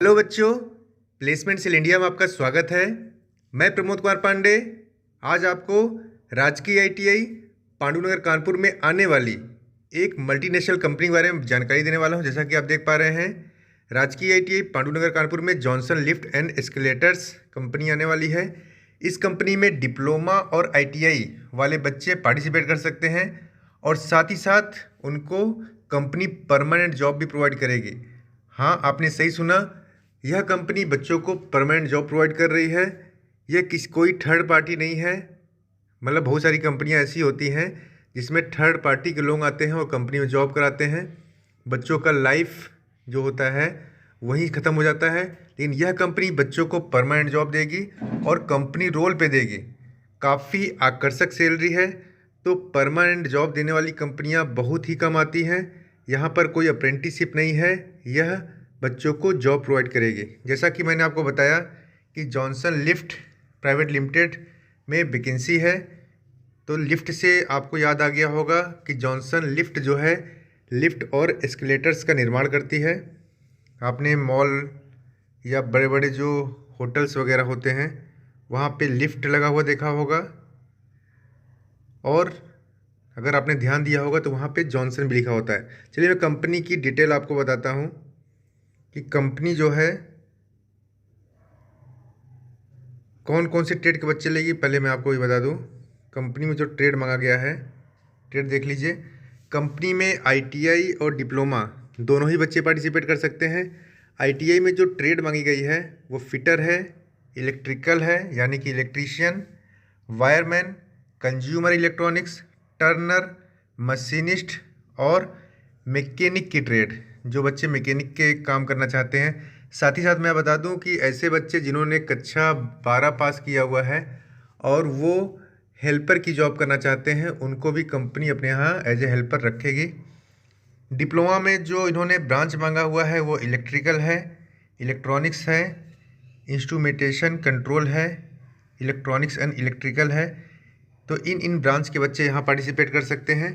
Hello बच्चों, placement cell India में आपका स्वागत है। मैं प्रमोद कुमार पांडे आज आपको राजकीय आईटीआई पांडुनगर कानपुर में आने वाली एक मल्टीनेशनल कंपनी के बारे में जानकारी देने वाला हूं। जैसा कि आप देख पा रहे हैं, राजकीय आईटीआई पांडुनगर कानपुर में Johnson lift and escalators company आने वाली है। इस कंपनी में डिप्लोमा और आईटीआई वाले बच्चे पार्टिसिपेट कर सकते हैं और साथ ही साथ उनको कंपनी परमानेंट जॉब भी प्रोवाइड करेगी। हाँ, आपने सही सुना, यह कंपनी बच्चों को परमानेंट जॉब प्रोवाइड कर रही है। यह कोई थर्ड पार्टी नहीं है। मतलब बहुत सारी कंपनियां ऐसी होती हैं जिसमें थर्ड पार्टी के लोग आते हैं और कंपनी में जॉब कराते हैं। बच्चों का लाइफ जो होता है वहीं ख़त्म हो जाता है, लेकिन यह कंपनी बच्चों को परमानेंट जॉब देगी और कंपनी रोल पे देगी। काफ़ी आकर्षक सैलरी है। तो परमानेंट जॉब देने वाली कंपनियां बहुत ही कम आती हैं। यहाँ पर कोई अप्रेंटिसशिप नहीं है, यह बच्चों को जॉब प्रोवाइड करेगी। जैसा कि मैंने आपको बताया कि जॉनसन लिफ्ट प्राइवेट लिमिटेड में वैकेंसी है, तो लिफ्ट से आपको याद आ गया होगा कि जॉनसन लिफ्ट जो है लिफ्ट और एस्केलेटर्स का निर्माण करती है। आपने मॉल या बड़े बड़े जो होटल्स वगैरह होते हैं वहाँ पे लिफ्ट लगा हुआ देखा होगा, और अगर आपने ध्यान दिया होगा तो वहाँ पे जॉनसन भी लिखा होता है। चलिए मैं कंपनी की डिटेल आपको बताता हूँ कि कंपनी जो है कौन कौन से ट्रेड के बच्चे लेगी। पहले मैं आपको ये बता दूँ, कंपनी में जो ट्रेड मांगा गया है, ट्रेड देख लीजिए। कंपनी में आईटीआई और डिप्लोमा दोनों ही बच्चे पार्टिसिपेट कर सकते हैं। आईटीआई में जो ट्रेड मांगी गई है वो फिटर है, इलेक्ट्रिकल है यानी कि electrician, wireman, consumer electronics, Turner, machinist और मैकेनिक की ट्रेड, जो बच्चे मैकेनिक के काम करना चाहते हैं। साथ ही साथ मैं बता दूं कि ऐसे बच्चे जिन्होंने कक्षा 12 पास किया हुआ है और वो हेल्पर की जॉब करना चाहते हैं, उनको भी कंपनी अपने यहाँ एज ए हेल्पर रखेगी। डिप्लोमा में जो इन्होंने ब्रांच मांगा हुआ है वो इलेक्ट्रिकल है, इलेक्ट्रॉनिक्स है, इंस्ट्रूमेंटेशन कंट्रोल है, इलेक्ट्रॉनिक्स एंड इलेक्ट्रिकल है। तो इन ब्रांच के बच्चे यहाँ पार्टिसिपेट कर सकते हैं।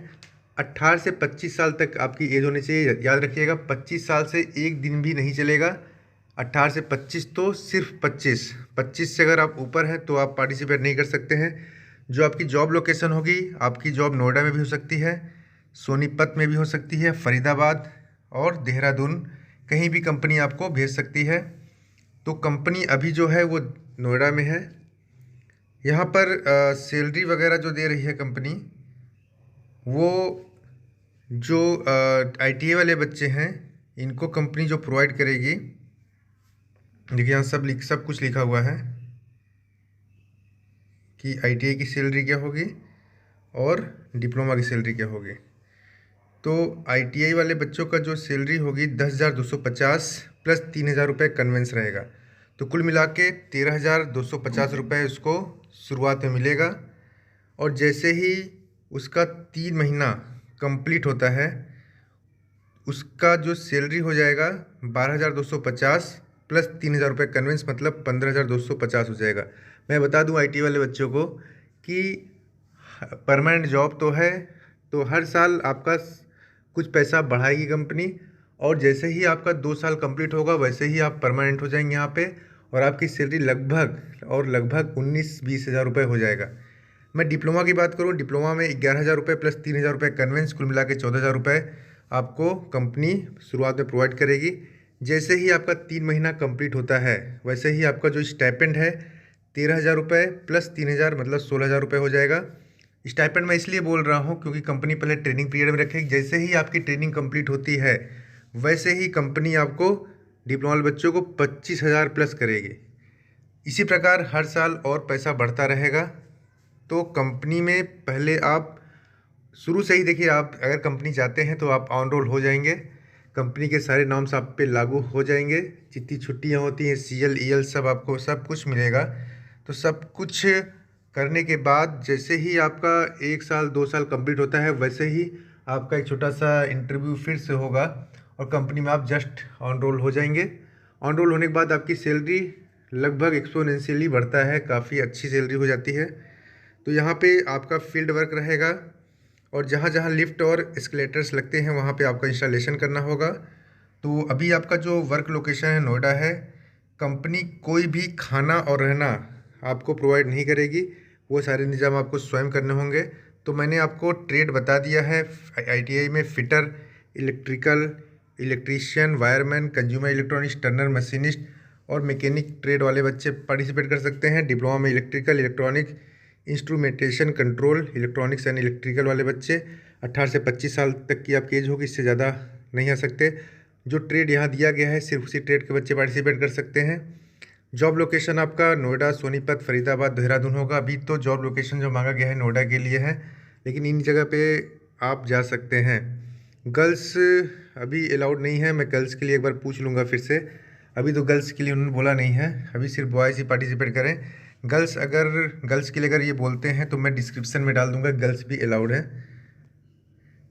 18 से 25 साल तक आपकी एज होनी चाहिए। याद रखिएगा, 25 साल से एक दिन भी नहीं चलेगा। 18 से 25 तो सिर्फ 25 से अगर आप ऊपर हैं तो आप पार्टिसिपेट नहीं कर सकते हैं। जो आपकी जॉब लोकेशन होगी, आपकी जॉब नोएडा में भी हो सकती है, सोनीपत में भी हो सकती है, फरीदाबाद और देहरादून, कहीं भी कंपनी आपको भेज सकती है। तो कंपनी अभी जो है वो नोएडा में है। यहाँ पर सैलरी वगैरह जो दे रही है कंपनी, वो जो आईटीआई वाले बच्चे हैं इनको कंपनी जो प्रोवाइड करेगी, देखिए यहाँ सब कुछ लिखा हुआ है कि आईटीआई की सैलरी क्या होगी और डिप्लोमा की सैलरी क्या होगी। तो आईटीआई वाले बच्चों का जो सैलरी होगी 10,250 प्लस 3,000 रुपये कन्वेंस रहेगा। तो कुल मिला के 13,250 रुपये उसको शुरुआत में मिलेगा। और जैसे ही उसका 3 महीना कंप्लीट होता है, उसका जो सैलरी हो जाएगा 12,250 प्लस 3,000 रुपये कन्वेंस, मतलब 15,250 हो जाएगा। मैं बता दूं आईटी वाले बच्चों को कि परमानेंट जॉब तो है, तो हर साल आपका कुछ पैसा बढ़ाएगी कंपनी, और जैसे ही आपका 2 साल कंप्लीट होगा वैसे ही आप परमानेंट हो जाएंगे यहाँ पे, और आपकी सैलरी लगभग 19-20 हज़ार रुपये हो जाएगा। मैं डिप्लोमा की बात करूँ, डिप्लोमा में 11,000 रुपये प्लस 3,000 रुपये कन्वेंस, कुल मिला के 14,000 रुपये आपको कंपनी शुरुआत में प्रोवाइड करेगी। जैसे ही आपका 3 महीना कंप्लीट होता है वैसे ही आपका जो स्टाइपेंड है 13,000 रुपये प्लस 3,000 मतलब 16,000 रुपये हो जाएगा। स्टाइपेंड मैं इसलिए बोल रहा हूँ क्योंकि कंपनी पहले ट्रेनिंग पीरियड में रखेगी। जैसे ही आपकी ट्रेनिंग कंप्लीट होती है वैसे ही कंपनी आपको डिप्लोमा वाले बच्चों को 25,000 प्लस करेगी। इसी प्रकार हर साल और पैसा बढ़ता रहेगा। तो कंपनी में पहले आप शुरू से ही देखिए, आप अगर कंपनी जाते हैं तो आप ऑन रोल हो जाएंगे, कंपनी के सारे नॉर्म्स आप पे लागू हो जाएंगे। जितनी छुट्टियां होती हैं, सीएल ईएल सब आपको सब कुछ मिलेगा। तो सब कुछ करने के बाद जैसे ही आपका 1 साल 2 साल कंप्लीट होता है वैसे ही आपका एक छोटा सा इंटरव्यू फिर से होगा और कंपनी में आप जस्ट ऑन रोल हो जाएंगे। ऑन रोल होने के बाद आपकी सैलरी लगभग एक्सपोनेंशियली बढ़ता है, काफ़ी अच्छी सैलरी हो जाती है। तो यहाँ पे आपका फील्ड वर्क रहेगा और जहाँ जहाँ लिफ्ट और एस्केलेटर्स लगते हैं वहाँ पे आपका इंस्टॉलेशन करना होगा। तो अभी आपका जो वर्क लोकेशन है नोएडा है। कंपनी कोई भी खाना और रहना आपको प्रोवाइड नहीं करेगी, वो सारे इंतजाम आपको स्वयं करने होंगे। तो मैंने आपको ट्रेड बता दिया है। आईटीआई में fitter, electrical, electrician, wireman, consumer electronics, Turner, machinist और मैकेनिक ट्रेड वाले बच्चे पार्टिसिपेट कर सकते हैं। डिप्लोमा में electrical, electronic, instrumentation, control, electronics and electrical वाले बच्चे 18 से 25 साल तक की आपकी एज होगी, इससे ज़्यादा नहीं आ सकते। जो ट्रेड यहाँ दिया गया है सिर्फ उसी ट्रेड के बच्चे पार्टिसिपेट कर सकते हैं। जॉब लोकेशन आपका नोएडा, सोनीपत, फरीदाबाद, देहरादून होगा। अभी तो जॉब लोकेशन जो मांगा गया है नोएडा के लिए है, लेकिन इन जगह पे आप जा सकते हैं। गर्ल्स अभी अलाउड नहीं है। मैं गर्ल्स के लिए एक बार पूछ लूँगा फिर से। अभी तो गर्ल्स के लिए उन्होंने बोला नहीं है, अभी सिर्फ बॉयज़ ही पार्टिसिपेट करें। गर्ल्स के लिए अगर ये बोलते हैं तो मैं डिस्क्रिप्शन में डाल दूँगा, गर्ल्स भी अलाउड है।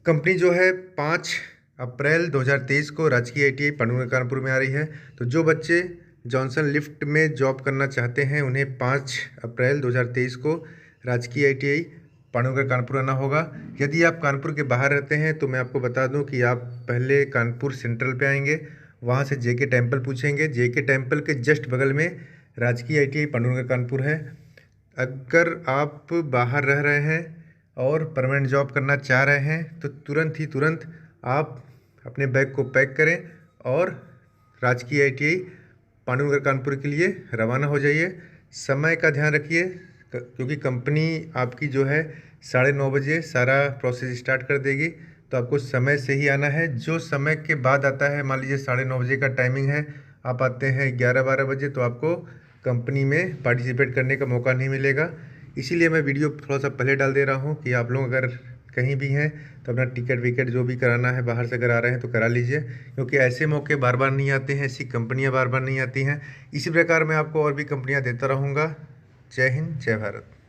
कंपनी जो है 5 अप्रैल 2023 को राजकीय आईटीआई पांडुरंग कानपुर में आ रही है। तो जो बच्चे जॉनसन लिफ्ट में जॉब करना चाहते हैं उन्हें 5 अप्रैल 2023 को राजकीय आईटीआई पांडुरंग कानपुर आना होगा। यदि आप कानपुर के बाहर रहते हैं तो मैं आपको बता दूं कि आप पहले कानपुर सेंट्रल पे आएंगे, वहां से जेके टेम्पल पूछेंगे। जेके टेम्पल के जस्ट बगल में राजकीय आईटीआई पांडुरंग कानपुर है। अगर आप बाहर रह रहे हैं और परमानेंट जॉब करना चाह रहे हैं तो तुरंत आप अपने बैग को पैक करें और राजकीय आईटीआई पांडुरंग कानपुर के लिए रवाना हो जाइए। समय का ध्यान रखिए क्योंकि कंपनी आपकी जो है 9:30 बजे सारा प्रोसेस स्टार्ट कर देगी, तो आपको समय से ही आना है। जो समय के बाद आता है, मान लीजिए 9:30 बजे का टाइमिंग है, आप आते हैं 11-12 बजे, तो आपको कंपनी में पार्टिसिपेट करने का मौका नहीं मिलेगा। इसीलिए मैं वीडियो थोड़ा सा पहले डाल दे रहा हूँ कि आप लोग अगर कहीं भी हैं तो अपना टिकट विकेट जो भी कराना है, बाहर से अगर आ रहे हैं तो करा लीजिए, क्योंकि ऐसे मौके बार बार नहीं आते हैं, ऐसी कंपनियां बार बार नहीं आती हैं। इसी प्रकार मैं आपको और भी कंपनियां देता रहूँगा। जय हिंद, जय भारत।